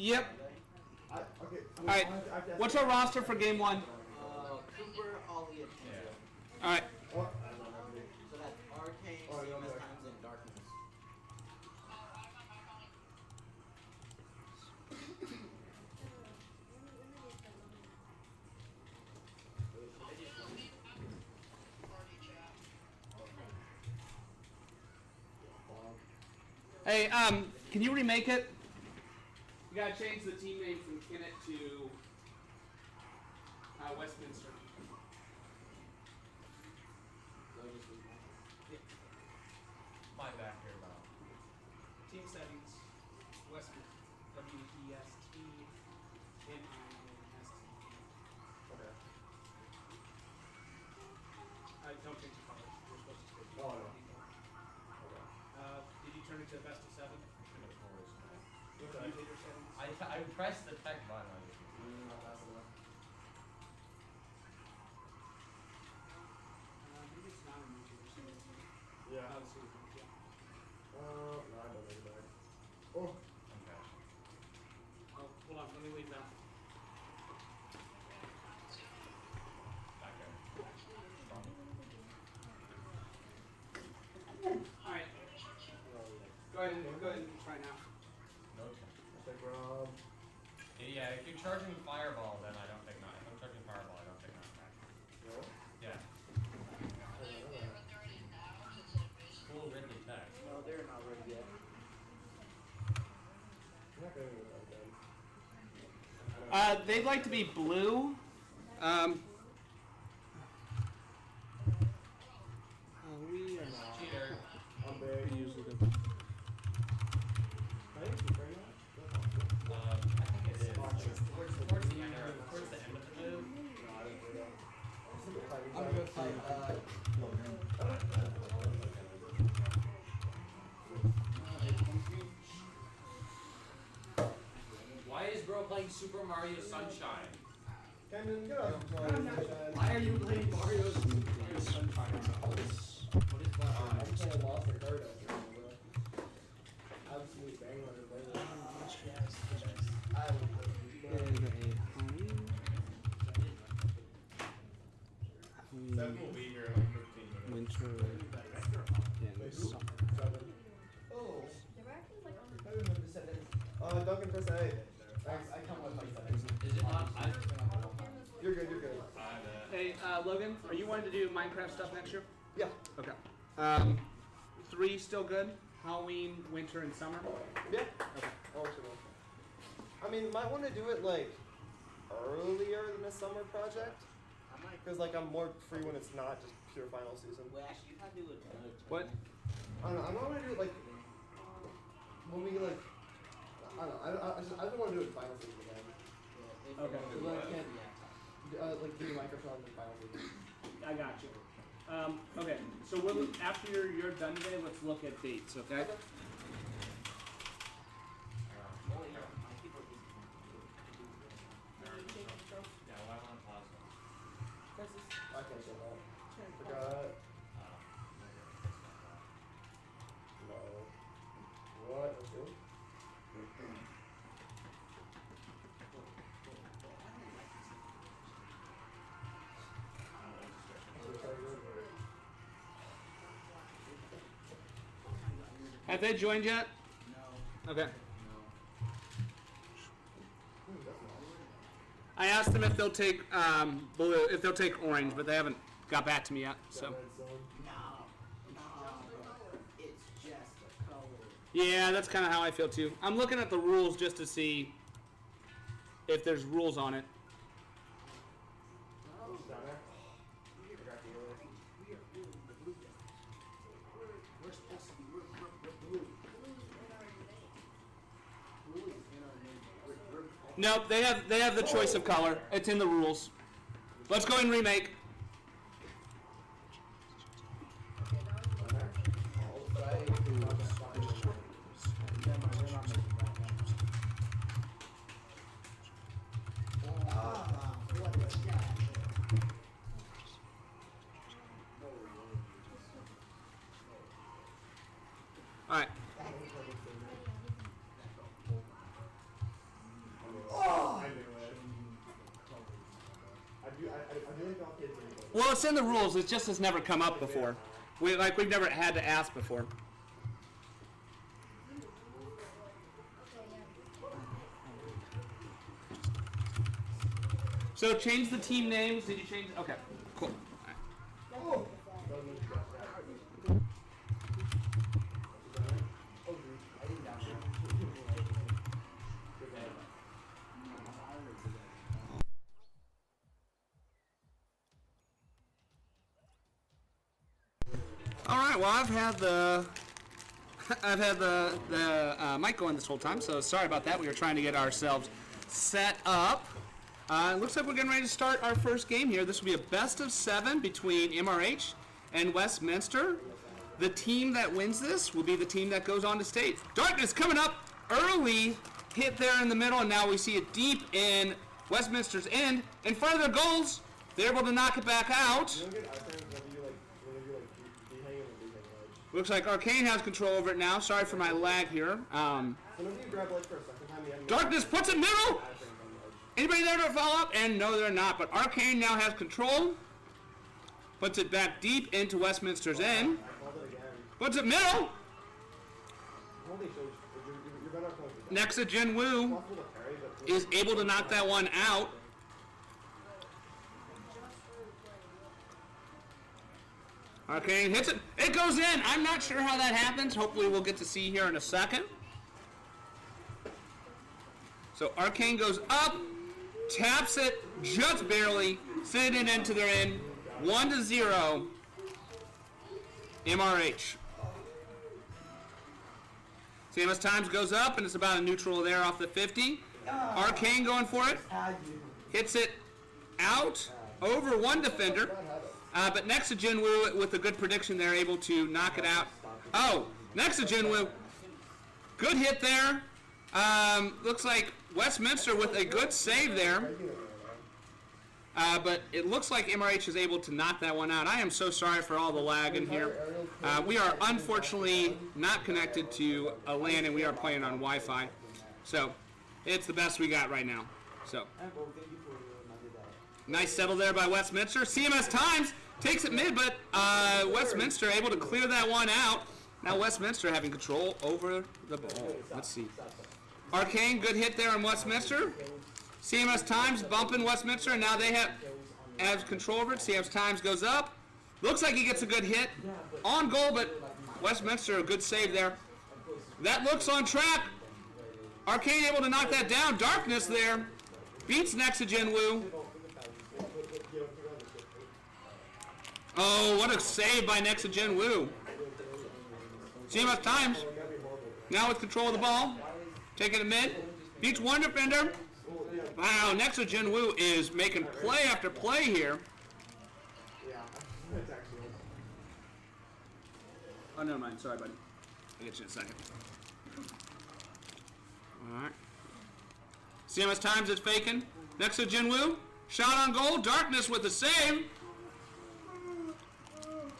Yep. Okay. All right. What's our roster for game one? Cooper, Ollie, and Angel. All right. So that's Arcane, CMS Times, and Darkness. Hey, can you remake it? You gotta change the team name from Kennett to Westminster. My back here, Bob. Team settings, Westminster. W-E-S-T-M-I-N-S-T. Okay. Don't change the colors. We're supposed to switch. Oh, no. Did you turn it to best of 7? Of course. You did your settings? I pressed the tech button on this. Not fast enough. Maybe it's not in your settings. Yeah. No, it's yeah. No, I don't make it back. Oh. Okay. Oh, hold on. Let me leave now. Back there. All right. Go ahead and try now. No check. I think Rob. Yeah, if you're charging fireball, then I don't take not. If I'm charging fireball, I don't take knockback. No? Yeah. Cool Ridley text. No, they're not ready yet. I'm not going to do that again. They'd like to be blue. We are not. Cheater. I'm big. We usually do. I think it's right now. I think it is. Towards the end, towards the end of the move. No, I didn't do that. I'm gonna fight Why is bro playing Super Mario Sunshine? Camden, get up. Why are you playing Mario Sunshine? What is that? I'm playing Lost and Card after bro. Absolute bang on it, baby. I will play. Seth will be here in like 15 minutes. Winter and summer. 7. Oh. I remember 7. Duncan, press A. Thanks. I come with like 7. Is it not? You're good, you're good. Hey, Logan, are you wanting to do Minecraft stuff next year? Yeah. Okay. 3 still good? Halloween, winter, and summer? Yeah. Okay. I mean, might want to do it like earlier than the summer project. Because like I'm more free when it's not just pure final season. Well, actually, you can do it another time. What? I don't know. I'm not gonna do it like when we like. I don't know. I don't want to do it final season again. Yeah, Okay. So then I can't like do Microsoft in final season. I got you. Okay, so after you're done today, let's look at dates, okay? Oh, yeah. My keyboard is. Yeah, why don't I pause them? I can't get that. Forgot. No. What? Let's go. Have they joined yet? No. Okay. No. I asked them if they'll take blue, if they'll take orange, but they haven't got back to me yet. So. No. It's just a color. Yeah, that's kind of how I feel too. I'm looking at the rules just to see if there's rules on it. Down there. We're supposed to be we're blue. Blue is in our name. We're Nope, they have the choice of color. It's in the rules. Let's go and remake. All right. Well, it's in the rules. It just has never come up before. We've never had to ask before. So change the team names. Did you change? Okay, cool. All right. All right. Well, I've had the mic going this whole time, so sorry about that. We were trying to get ourselves set up. It looks like we're getting ready to start our first game here. This will be a best of 7 between MRH and Westminster. The team that wins this will be the team that goes on to state. Darkness coming up early, hit there in the middle, and now we see it deep in Westminster's end. In front of their goals, they're able to knock it back out. You don't get icons whenever you be hanging and be hanging ledge. Looks like Arcane has control over it now. Sorry for my lag here. Whenever you grab ledge for a second time, the enemy Darkness puts it middle. iframes on the edge. Anybody there to follow up? And no, they're not. But Arcane now has control. Puts it back deep into Westminster's end. I called it again. Puts it middle. Holy shit, you're better off going for that. Nexa Jin Woo It's possible to parry, but is able to knock that one out. Arcane hits it. It goes in. I'm not sure how that happens. Hopefully we'll get to see here in a second. So Arcane goes up, taps it just barely, sending it into their end. 1-0. MRH. CMS Times goes up, and it's about a neutral there off the 50. Arcane going for it. Hits it out over one defender. But Nexa Jinwoo, with a good prediction, they're able to knock it out. Oh, Nexa Jinwoo, good hit there. Looks like Westminster with a good save there. But it looks like MRH is able to knock that one out. I am so sorry for all the lag in here. We are unfortunately not connected to a LAN, and we are playing on Wi-Fi. So it's the best we got right now. So nice settle there by Westminster. CMS Times takes it mid, but Westminster able to clear that one out. Now Westminster having control over the ball. Let's see. Arcane, good hit there on Westminster. CMS Times bumping Westminster, and now they have control over it. CMS Times goes up. Looks like he gets a good hit on goal, but Westminster, a good save there. That looks on track. Arcane able to knock that down. Darkness there. Beats Nexa Jinwoo. Oh, what a save by Nexa Jinwoo. CMS Times now with control of the ball. Taking it mid. Beats one defender. Wow, Nexa Jinwoo is making play after play here. yeah, it's actually. Oh, never mind. Sorry, buddy. I'll get you in a second. All right. CMS Times is faking. Nexa Jinwoo. Shot on goal. Darkness with the save.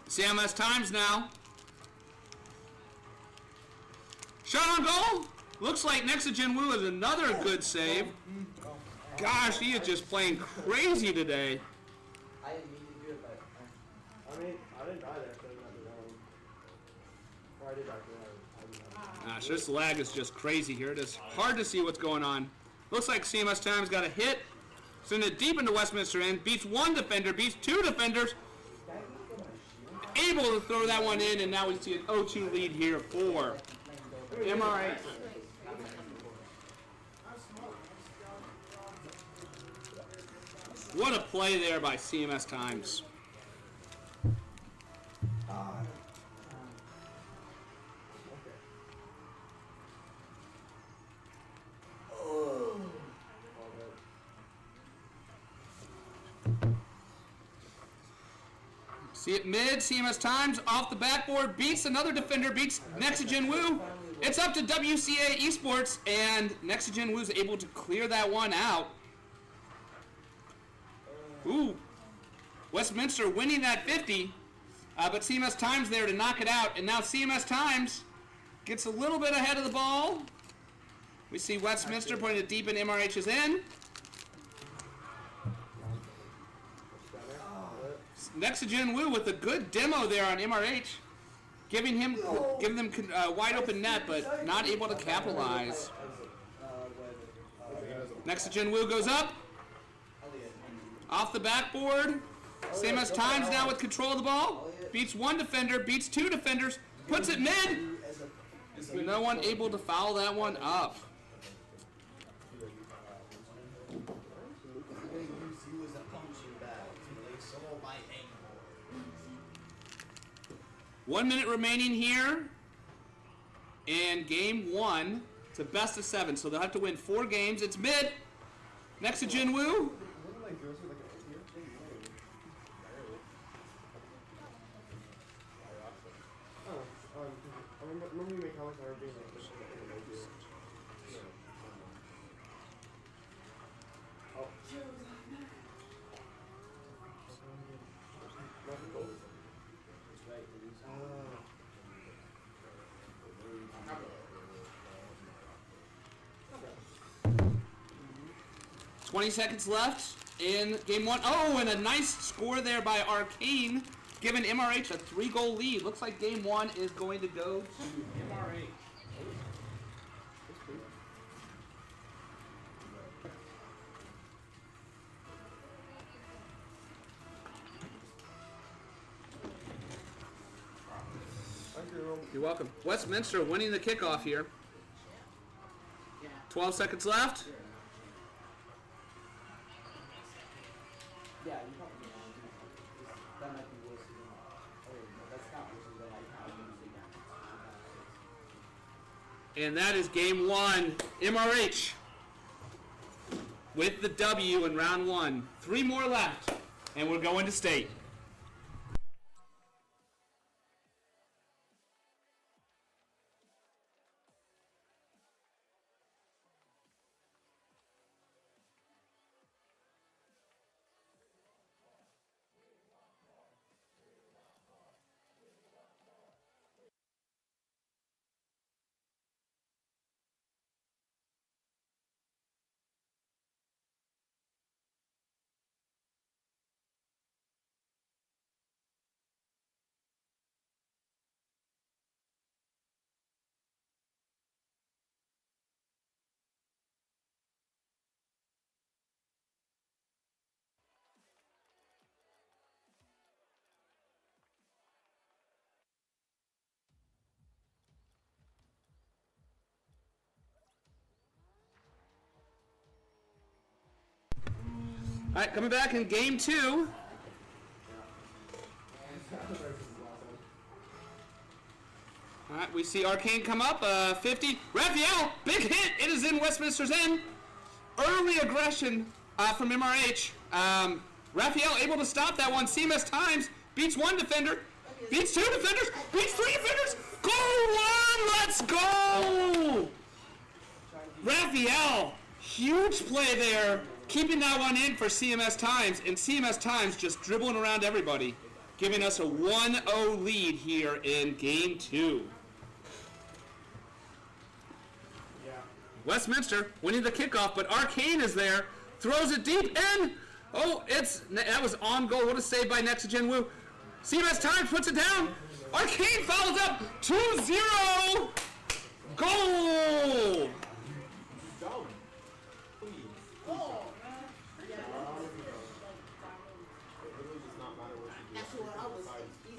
CMS Times now. Shot on goal. Looks like Nexa Jinwoo is another good save. Gosh, he is just playing crazy today. I didn't mean to do it, but I mean, I didn't die there, so I didn't have to know. Or I did die there. Gosh, this lag is just crazy here. It is hard to see what's going on. Looks like CMS Times got a hit. Send it deep into Westminster end. Beats one defender. Beats two defenders. Able to throw that one in, and now we see an 0-2 lead here for MRH. What a play there by CMS Times. See it mid, CMS Times off the backboard, beats another defender, beats Nexa Jinwoo. It's up to WCA Esports, and Nexa Jinwoo is able to clear that one out. Ooh, Westminster winning that 50, but CMS Times there to knock it out, and now CMS Times gets a little bit ahead of the ball. We see Westminster putting it deep in MRH's end. Nexogen Wu with a good demo there on MRH, giving them wide open net, but not able to capitalize. Nexogen Wu goes up, off the backboard. Same as Times now with control of the ball. Beats one defender, beats two defenders, puts it mid. No one able to foul that one up. They use you as a punching bag to lace all my anger. 1 minute remaining here in game one. It's a best of 7, so they'll have to win 4 games. It's mid. Next to Jinwoo. Wouldn't like go through like an 8 year thing? Oh, I remember you made comments on her being like this in the movie. Oh. That's right. 20 seconds left in game one. Oh, and a nice score there by Arcane, giving MRH a 3-goal lead. Looks like game one is going to go to MRH. You're welcome. Westminster winning the kickoff here. 12 seconds left. Yeah, you probably that might be worse than that's not worse than I And that is game one. MRH with the W in round one. 3 more left, and we're going to state. All right, coming back in game two. All right, we see Arcane come up, 50. Raphael, big hit. It is in Westminster's end. Early aggression from MRH. Raphael able to stop that one. CMS Times beats one defender, beats two defenders, beats 3 defenders. Goal one, let's go! Raphael, huge play there. Keeping that one in for CMS Times, and CMS Times just dribbling around everybody, giving us a 1-0 lead here in game two. Yeah. Westminster winning the kickoff, but Arcane is there, throws it deep in. Oh, that was on goal. What a save by Nexogen Wu. CMS Times puts it down. Arcane follows up 2-0. Goal.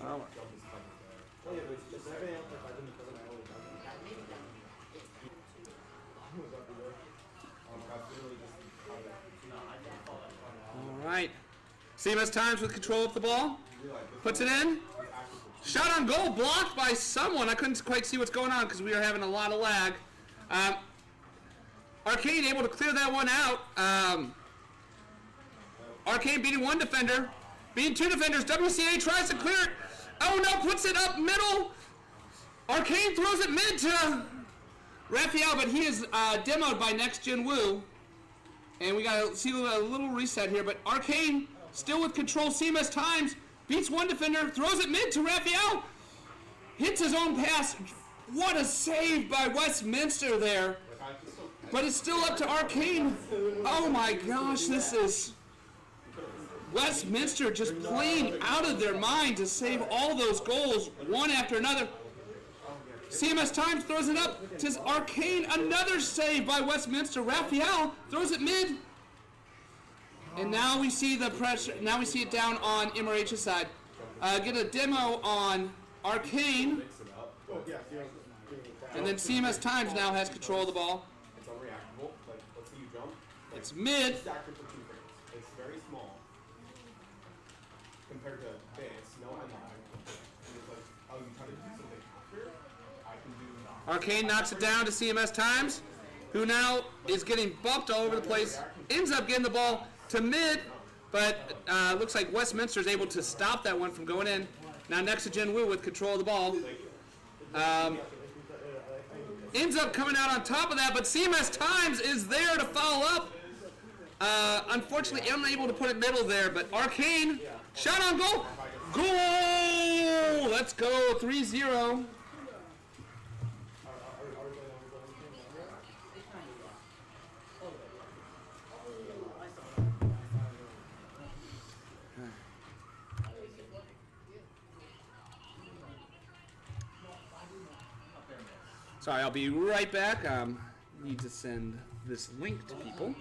Oh yeah, but it's everything else if I didn't because I always All right. CMS Times with control of the ball. Puts it in. Shot on goal, blocked by someone. I couldn't quite see what's going on because we are having a lot of lag. Arcane able to clear that one out. Arcane beating one defender, beating 2 defenders. WCA tries to clear it. Oh no, puts it up middle. Arcane throws it mid to Raphael, but he is demoed by Nexogen Wu. And we got to see a little reset here, but Arcane still with control. CMS Times beats one defender, throws it mid to Raphael. Hits his own pass. What a save by Westminster there. But it's still up to Arcane. Oh my gosh, this is Westminster just playing out of their mind to save all those goals, one after another. CMS Times throws it up to Arcane. Another save by Westminster. Raphael throws it mid. And now we see the pressure. Now we see it down on MRH's side. Get a demo on Arcane. And then CMS Times now has control of the ball. It's unreactable. Like, let's see you jump. It's mid. It's active for 2 frames. It's very small compared to this. No head lag. And it's like, oh, you try to do something after? I can do. Arcane knocks it down to CMS Times, who now is getting bumped all over the place. Ends up getting the ball to mid, but looks like Westminster is able to stop that one from going in. Now Nexagen Wu with control of the ball. Ends up coming out on top of that, but CMS Times is there to follow up. Unfortunately, unable to put it middle there, but Arcane, shot on goal. Goal! Let's go, 3-0. Sorry, I'll be right back. Need to send this link to people.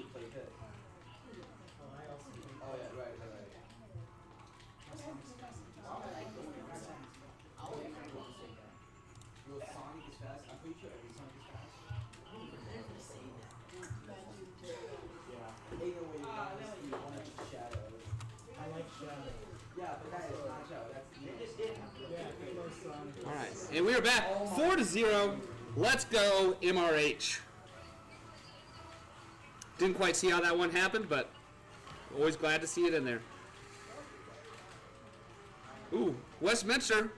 All right, and we are back 4-0. Let's go, MRH. Didn't quite see how that one happened, but always glad to see it in there. Ooh, Westminster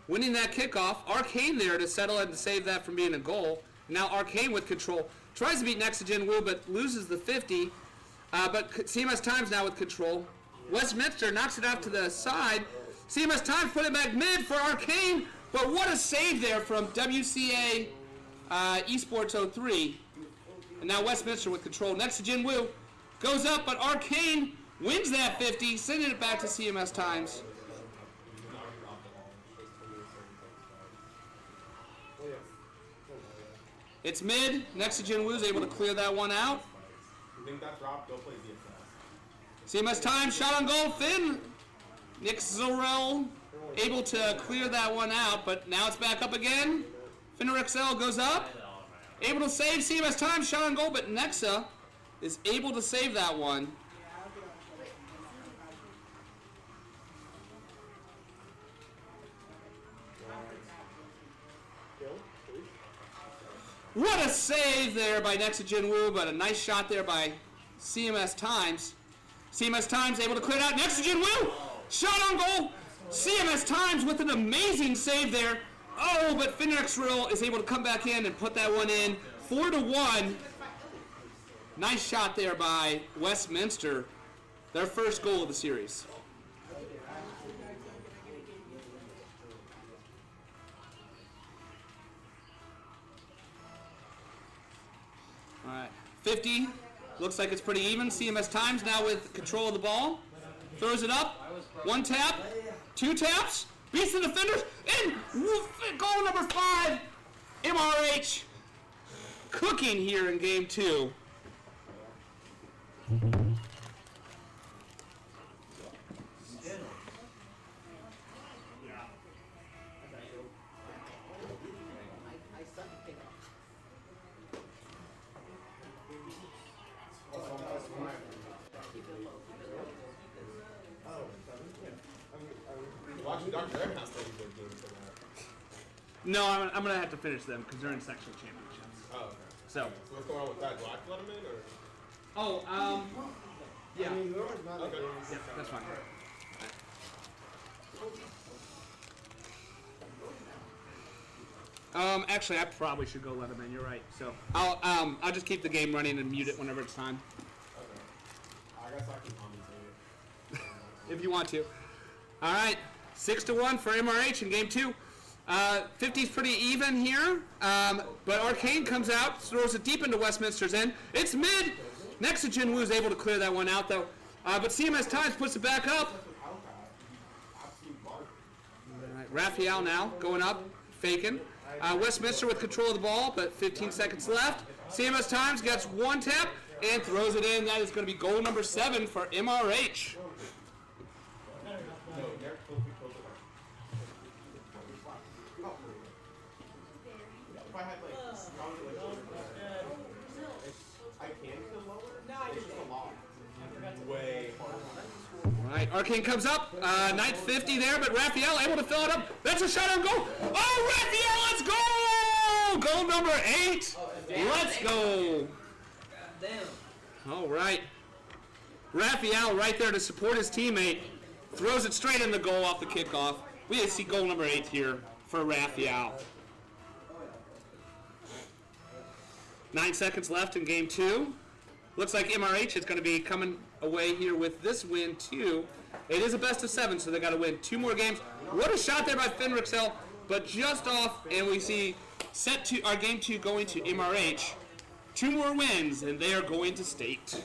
winning that kickoff. Arcane there to settle it and save that from being a goal. Now Arcane with control. Tries to beat Nexagen Wu, but loses the 50. But CMS Times now with control. Westminster knocks it out to the side. CMS Times put it back mid for Arcane. But what a save there from WCA Esports 03. And now Westminster with control. Nexagen Wu goes up, but Arcane wins that 50, sending it back to CMS Times. It's mid. Nexagen Wu is able to clear that one out. You think that's Rob? Go play DSS. CMS Times, shot on goal. Finn. Nick Zorel able to clear that one out, but now it's back up again. Finnerexel goes up. Able to save CMS Times, shot on goal, but Nexa is able to save that one. What a save there by Nexagen Wu, but a nice shot there by CMS Times. CMS Times able to clear it out. Nexagen Wu, shot on goal. CMS Times with an amazing save there. Oh, but Finnerexel is able to come back in and put that one in. 4-1. Nice shot there by Westminster. Their first goal of the series. All right, 50. Looks like it's pretty even. CMS Times now with control of the ball. Throws it up. One tap. Two taps. Beats the defenders. And goal number 5. MRH cooking here in game 2. Well, actually, Dr. Aaron has 34 games for that. No, I'm going to have to finish them because they're in sectional championships. Oh, okay. So, So what's going on with that? Do I have to let him in, or? yeah. I mean, whoever's not Okay. Yeah, that's fine. Actually, I probably should go let him in. You're right. So I'll just keep the game running and mute it whenever it's time, Okay. I guess I can commentate it. if you want to. All right, 6-1 for MRH in game 2. 50's pretty even here, but Arcane comes out, throws it deep into Westminster's end. It's mid. Nexagen Wu is able to clear that one out though. But CMS Times puts it back up. Without that, absolute garbage. All right, Raphael now going up, faking. Westminster with control of the ball, but 15 seconds left. CMS Times gets one tap and throws it in. That is going to be goal number 7 for MRH. No, they're totally killed it. Oh. If I had like stronger I can kill lower. It's just a lot. Way harder. All right, Arcane comes up. 950 there, but Raphael able to fill it up. That's a shot on goal. Oh, Raphael, let's go! Goal number 8. Let's go. All right. Raphael right there to support his teammate. Throws it straight in the goal off the kickoff. We see goal number 8 here for Raphael. 9 seconds left in game 2. Looks like MRH is going to be coming away here with this win too. It is a best of 7, so they got to win 2 more games. What a shot there by Finn Rixell, but just off, and we see set to our game 2 going to MRH. 2 more wins, and they are going to state.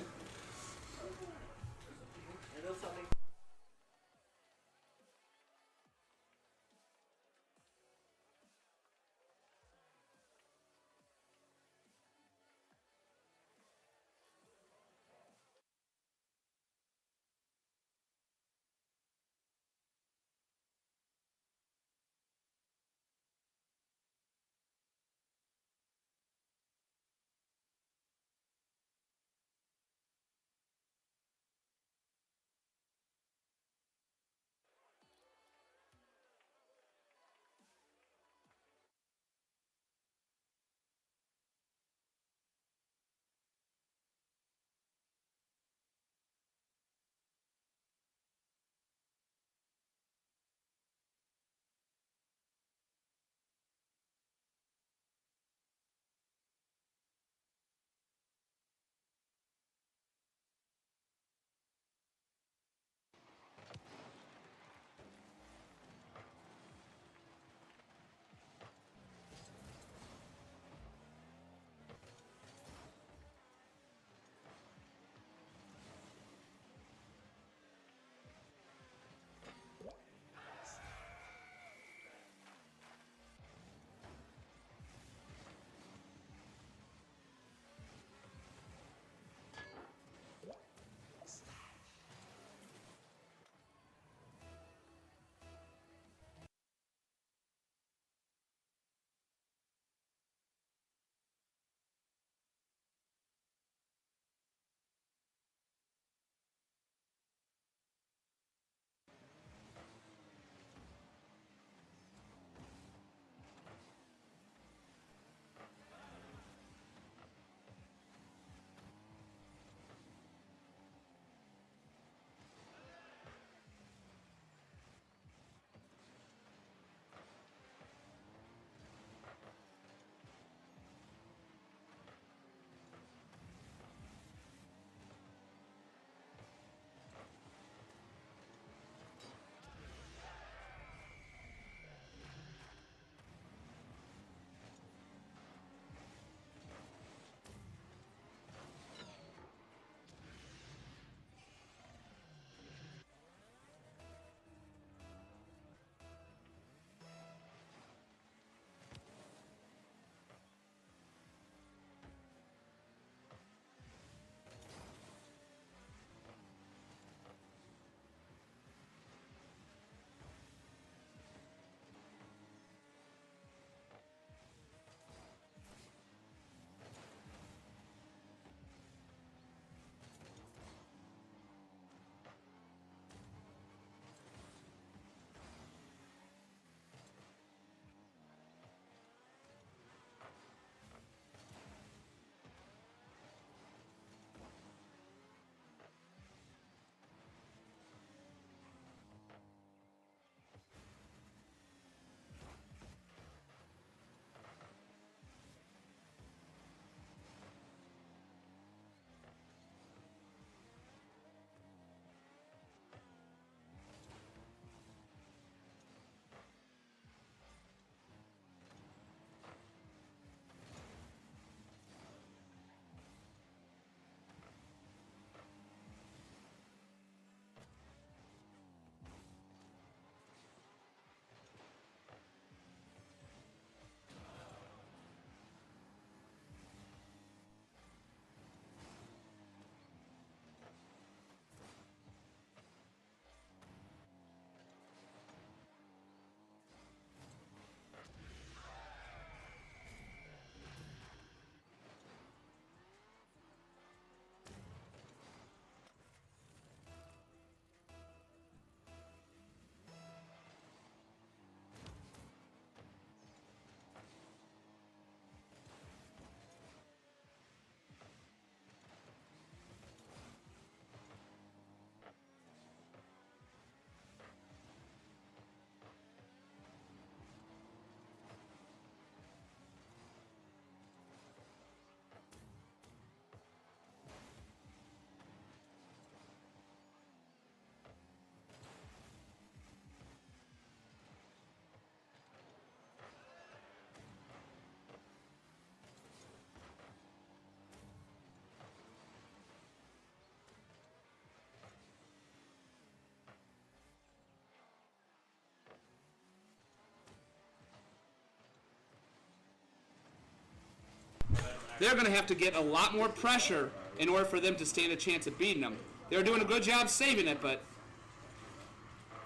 they're going to have to get a lot more pressure in order for them to stand a chance of beating them. They're doing a good job saving it, but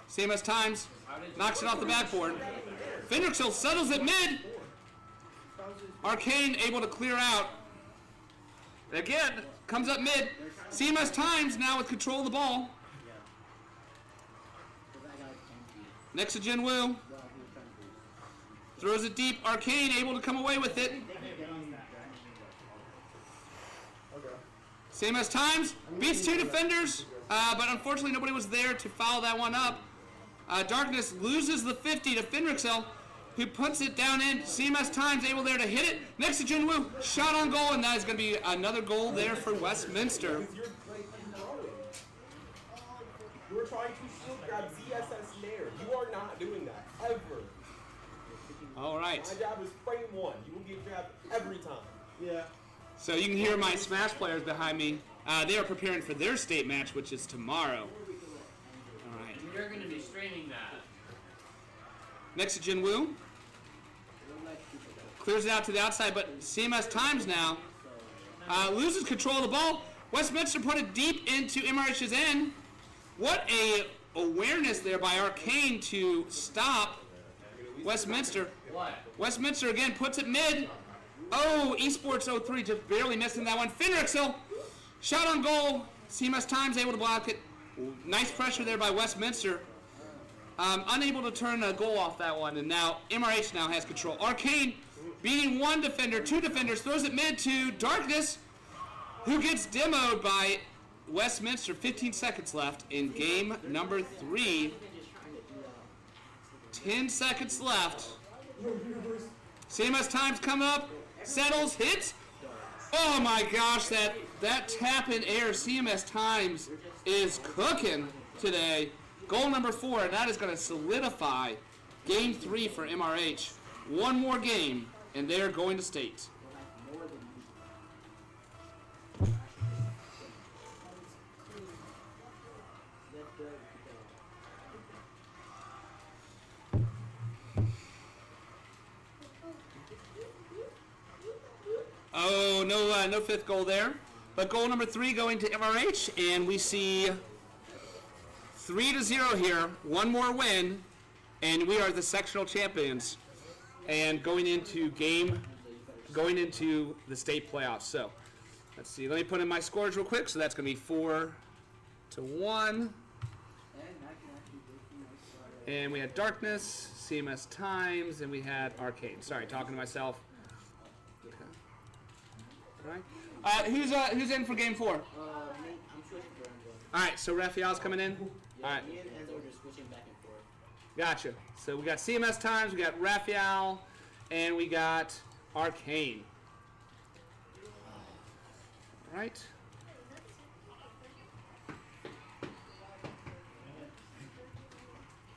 CMS Times knocks it off the backboard. Fenrixill settles it mid. Arcane able to clear out. Again, comes up mid. CMS Times now with control of the ball. Next to Jinwoo. Throws it deep. Arcane able to come away with it. CMS Times beats 2 defenders, but unfortunately nobody was there to foul that one up. Darkness loses the 50 to Fenrixill, who puts it down in. CMS Times able there to hit it. Next to Jinwoo, shot on goal, and that is going to be another goal there for Westminster. You were trying to shield grab ZSS Nair. You are not doing that, ever. All right. My job is frame 1. You will get grabbed every time. Yeah. So you can hear my Smash players behind me. They are preparing for their state match, which is tomorrow. All right. You're going to be streaming that. Next to Jinwoo. Clears it out to the outside, but CMS Times now loses control of the ball. Westminster put it deep into MRH's end. What a awareness there by Arcane to stop Westminster. What? Westminster again puts it mid. Oh, Esports 03 just barely missing that one. Fenrixill, shot on goal. CMS Times able to block it. Nice pressure there by Westminster. Unable to turn a goal off that one, and now MRH now has control. Arcane beating 1 defender, 2 defenders, throws it mid to Darkness, who gets demoed by Westminster. 15 seconds left in game number 3. 10 seconds left. CMS Times coming up, settles, hits. Oh my gosh, that tap in air CMS Times is cooking today. Goal number 4, and that is going to solidify game 3 for MRH. One more game, and they're going to state. Oh, no 5th goal there. But goal number 3 going to MRH, and we see 3-0 here. One more win, and we are the sectional champions. And going into the state playoffs. So, let's see. Let me put in my scores real quick. So that's going to be 4-1. And we had Darkness, CMS Times, and we had Arcane. Sorry, talking to myself. Okay. All right. Who's in for game 4? I'm switching for Enzo. All right. So Raphael's coming in. All right. Me and Enzo are just switching back and forth. Gotcha. So we got CMS Times, we got Raphael, and we got Arcane. All right.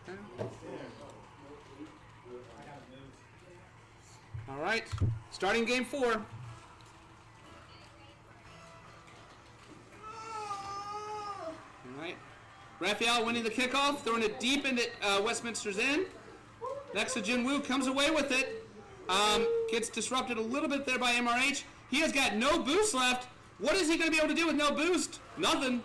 Okay. All right. Starting game 4. All right. Raphael winning the kickoff, throwing it deep into Westminster's end. Next to Jinwoo, comes away with it. Gets disrupted a little bit there by MRH. He has got no boost left. What is he going to be able to do with no boost? Nothing.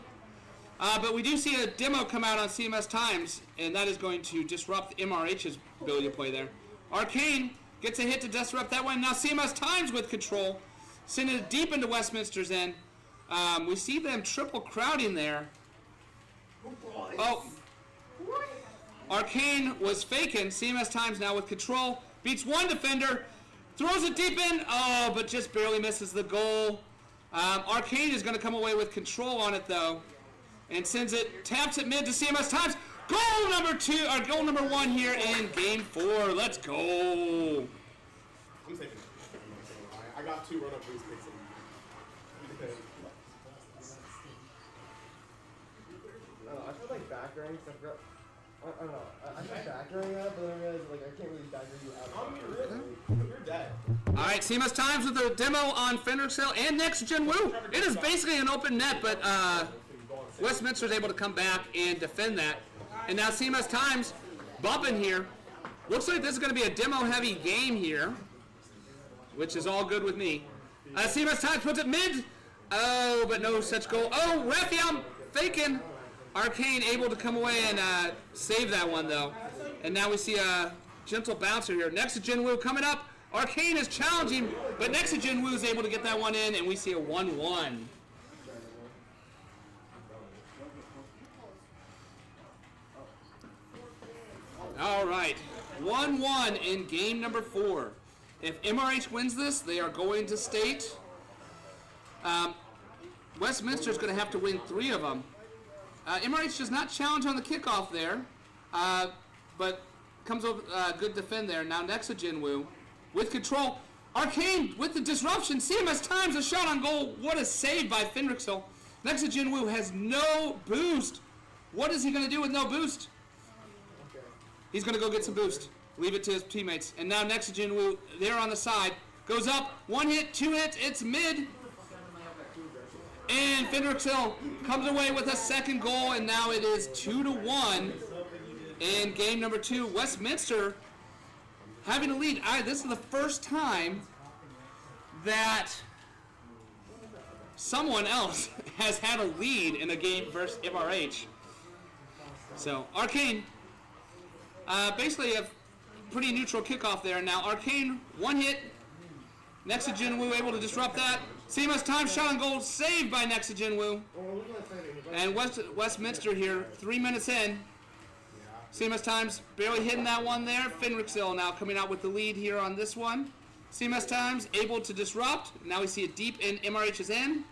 But we do see a demo come out on CMS Times, and that is going to disrupt MRH's ability to play there. Arcane gets a hit to disrupt that one. Now CMS Times with control, sending it deep into Westminster's end. We see them triple crowding there. Oh, Arcane was faking. CMS Times now with control. Beats 1 defender. Throws it deep in. Oh, but just barely misses the goal. Arcane is going to come away with control on it, though. And sends it, taps it mid to CMS Times. Goal number 2, or goal number 1 here in game 4. Let's go. I'm taking it. I got 2 run-up boost picks in. I feel like backering, cause I forgot. I don't know. I tried backering that, but then I realized like I can't really backer you out. You're dead. All right, CMS Times with a demo on Fenrixill and next Jinwoo. It is basically an open net, but Westminster is able to come back and defend that. And now CMS Times bumping here. Looks like this is going to be a demo-heavy game here, which is all good with me. CMS Times puts it mid. Oh, but no such goal. Oh, Raphael faking. Arcane able to come away and save that one, though. And now we see a gentle bouncer here. Next to Jinwoo coming up. Arcane is challenging, but next to Jinwoo is able to get that one in, and we see a 1-1. All right, 1-1 in game number 4. If MRH wins this, they are going to state. Westminster is going to have to win 3 of them. MRH does not challenge on the kickoff there, but comes over good defend there. Now next to Jinwoo with control. Arcane with the disruption. CMS Times a shot on goal. What a save by Fenrixel. Next to Jinwoo has no boost. What is he going to do with no boost? He's going to go get some boost. Leave it to his teammates. And now next to Jinwoo, there on the side. Goes up. 1 hit, 2 hits. It's mid. And Fenrixel comes away with a second goal. And now it is 2-1 in game number 2. Westminster having a lead. This is the first time that someone else has had a lead in a game versus MRH. So, Arcane, basically a pretty neutral kickoff there. Now, Arcane, 1 hit. Next to Jinwoo, able to disrupt that. CMS Times shot on goal, saved by next to Jinwoo. And Westminster here, 3 minutes in. CMS Times barely hitting that one there. Fenrixel now coming out with the lead here on this one. CMS Times able to disrupt. Now we see it deep in MRH's end.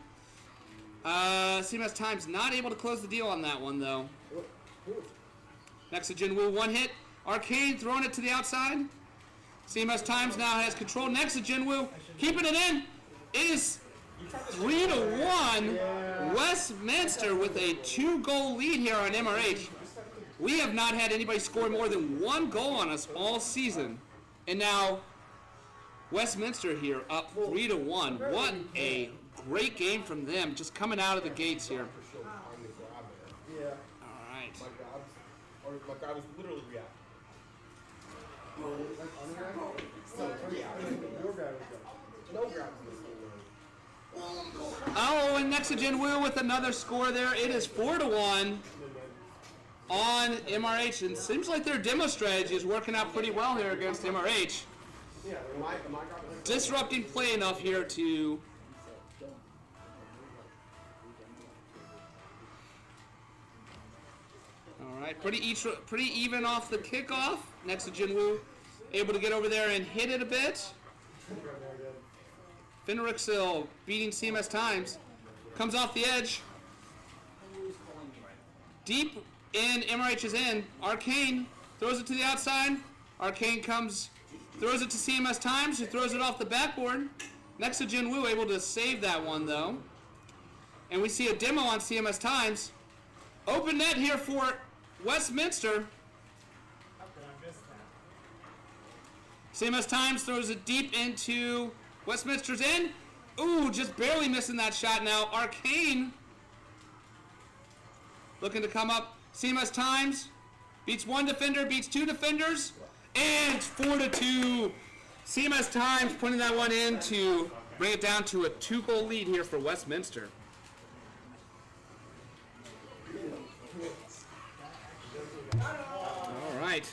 CMS Times not able to close the deal on that one, though. Next to Jinwoo, 1 hit. Arcane throwing it to the outside. CMS Times now has control next to Jinwoo. Keeping it in. It is 3-1. Westminster with a 2-goal lead here on MRH. We have not had anybody score more than 1 goal on us all season. And now Westminster here up 3-1. What a great game from them, just coming out of the gates here. Yeah. All right. My guy was literally reacting. Your guy was good. No grabs in this game. Oh, and next to Jinwoo with another score there. It is 4-1 on MRH. And seems like their demo strategy is working out pretty well here against MRH. Yeah, my guy was Disrupting play enough here to... All right, pretty even off the kickoff. Next to Jinwoo, able to get over there and hit it a bit. Fenrixel beating CMS Times. Comes off the edge. Deep in MRH's end. Arcane throws it to the outside. Arcane throws it to CMS Times, who throws it off the backboard. Next to Jinwoo, able to save that one, though. And we see a demo on CMS Times. Open net here for Westminster. CMS Times throws it deep into Westminster's end. Ooh, just barely missing that shot now. Arcane looking to come up. CMS Times beats 1 defender, beats 2 defenders, and it's 4-2. CMS Times putting that one in to bring it down to a 2-goal lead here for Westminster. All right.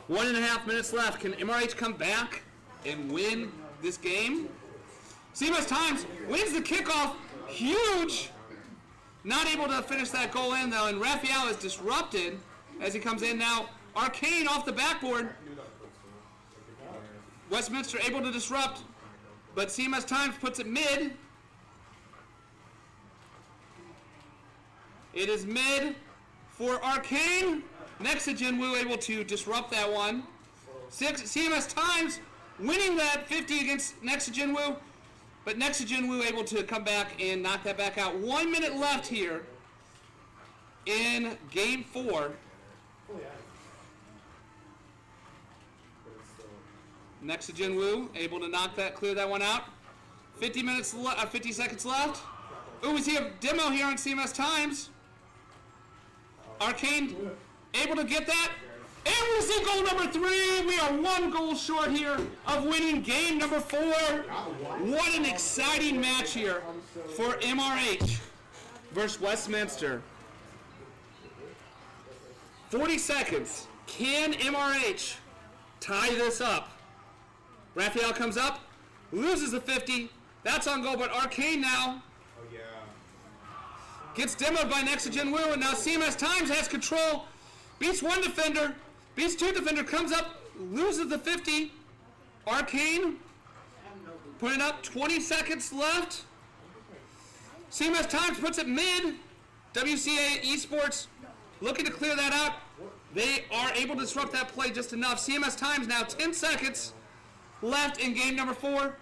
1.5 minutes left. Can MRH come back and win this game? CMS Times wins the kickoff. Huge. Not able to finish that goal in, though, and Raphael is disrupted as he comes in now. Arcane off the backboard. Westminster able to disrupt, but CMS Times puts it mid. It is mid for Arcane. Next to Jinwoo, able to disrupt that one. CMS Times winning that 50 against next to Jinwoo, but next to Jinwoo able to come back and knock that back out. 1 minute left here in game 4. Next to Jinwoo, able to clear that one out. 50 seconds left. Ooh, we see a demo here on CMS Times. Arcane able to get that, And we see goal number 3. We are 1 goal short here of winning game number 4. What an exciting match here for MRH versus Westminster. 40 seconds. Can MRH tie this up? Raphael comes up, loses the 50. That's on goal, but Arcane now Oh yeah. gets demoed by Nexogen Wu, and now CMS Times has control. Beats 1 defender, beats 2 defender, comes up, loses the 50. Arcane putting up 20 seconds left. CMS Times puts it mid. WCA Esports looking to clear that out. They are able to disrupt that play just enough. CMS Times now 10 seconds left in game number 4.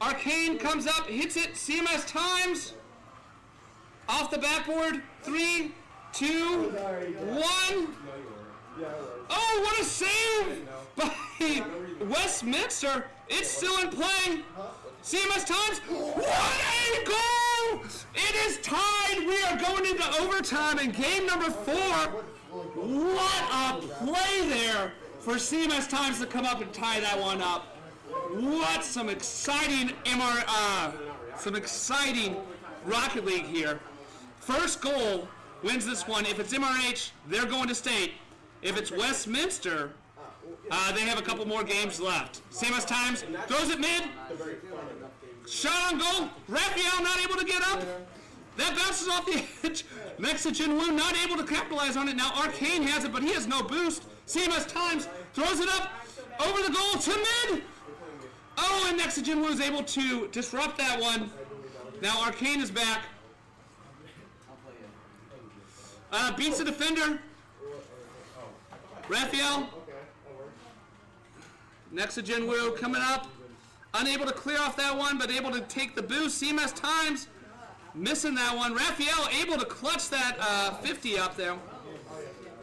Arcane comes up, hits it. CMS Times off the backboard. 3, 2, 1. Oh, what a save by Westminster. It's still in play. CMS Times. What a goal! It is tied. We are going into overtime in game number 4. What a play there for CMS Times to come up and tie that one up. What some exciting some exciting Rocket League here. First goal wins this one. If it's MRH, they're going to state. If it's Westminster, they have a couple more games left. CMS Times throws it mid. Shot on goal. Raphael not able to get up. That bounces off the edge. Mexican Wu not able to capitalize on it. Now Arcane has it, but he has no boost. CMS Times throws it up over the goal to mid. Oh, and Mexican Wu is able to disrupt that one. Now Arcane is back. Beats the defender. Raphael. Nexogen Wu coming up. Unable to clear off that one, but able to take the boost. CMS Times missing that one. Raphael able to clutch that 50 up there.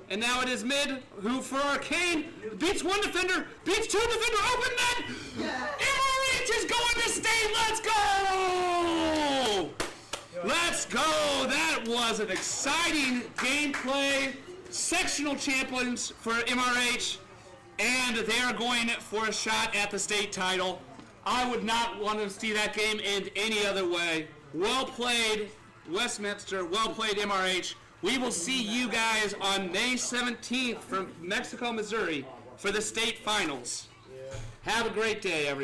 And now it is mid, who for Arcane beats 1 defender, beats 2 defender, open net! MRH is going to state, let's go! Let's go! That was an exciting gameplay. Sectional champions for MRH, and they are going for a shot at the state title. I would not want to see that game end any other way. Well played, Westminster. Well played, MRH. We will see you guys on May 17th from Mexico, Missouri for the state finals. Have a great day, everybody.